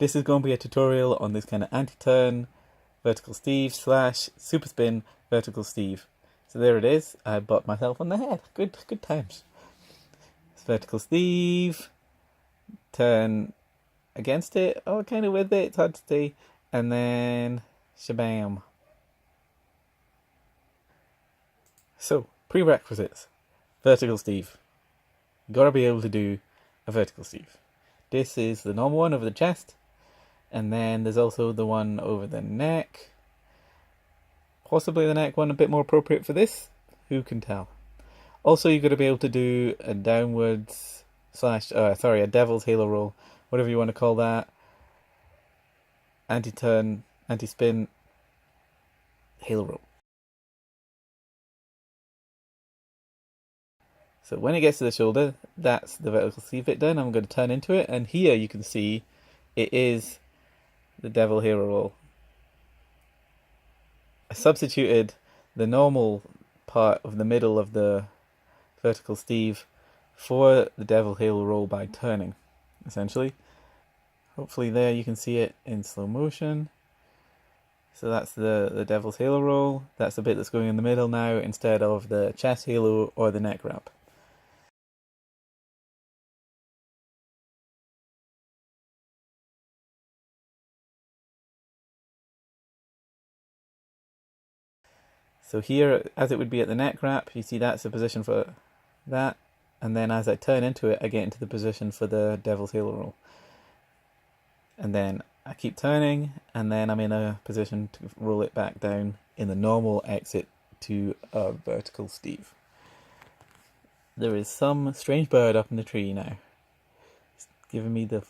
This is going to be a tutorial on this kind of anti-turn vertical Steve / super spin vertical Steve. So there it is. I bought myself on the head. Good times. It's vertical Steve. Turn against it, or kind of with it. It's hard to see. And then shabam. So prerequisites: vertical Steve. You gotta be able to do a vertical Steve. This is the normal one over the chest, and then there's also the one over the neck. Possibly the neck one a bit more appropriate for this. Who can tell? Also, you've got to be able to do a downwards a devil's halo roll, whatever you want to call that. Anti-turn, anti-spin, halo roll. So when it gets to the shoulder, that's the vertical Steve bit done. I'm going to turn into it, and here you can see it is the devil halo roll. I substituted the normal part of the middle of the vertical Steve for the devil halo roll by turning, essentially. Hopefully there you can see it in slow motion. So that's the devil's halo roll. That's the bit that's going in the middle now instead of the chest halo or the neck wrap. So here, as it would be at the neck wrap, you see that's the position for that. And then as I turn into it, I get into the position for the devil's halo roll. And then I keep turning, and then I'm in a position to roll it back down in the normal exit to a vertical Steve. There is some strange bird up in the tree now. It's giving me the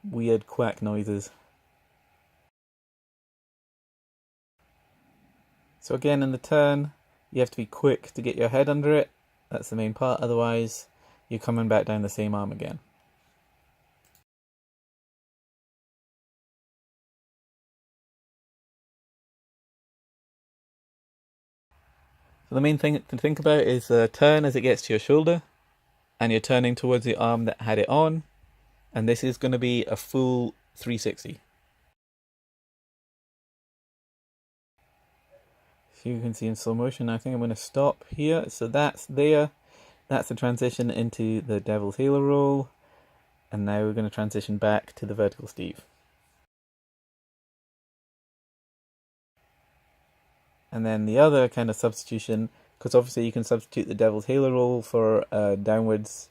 weird quack noises. So again, in the turn, you have to be quick to get your head under it. That's the main part, otherwise you're coming back down the same arm again. So the main thing to think about is the turn as it gets to your shoulder, and you're turning towards the arm that had it on, and this is going to be a full 360. So you can see in slow motion, I think I'm going to stop here. So that's there. That's the transition into the devil's halo roll. And now we're going to transition back to the vertical Steve. And then the other kind of substitution, because obviously you can substitute the devil's halo roll for a downwards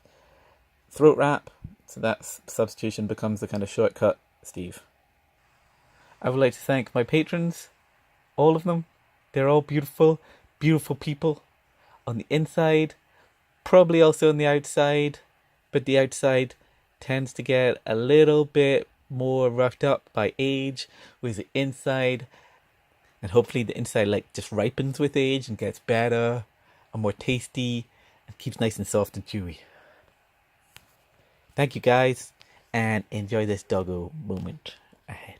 throat wrap. So that substitution becomes the kind of shortcut Steve. I would like to thank my patrons, all of them. They're all beautiful, beautiful people on the inside, probably also on the outside, but the outside tends to get a little bit more roughed up by age, whereas the inside, and hopefully the inside just ripens with age and gets better and more tasty and keeps nice and soft and chewy. Thank you guys, and enjoy this doggo moment ahead.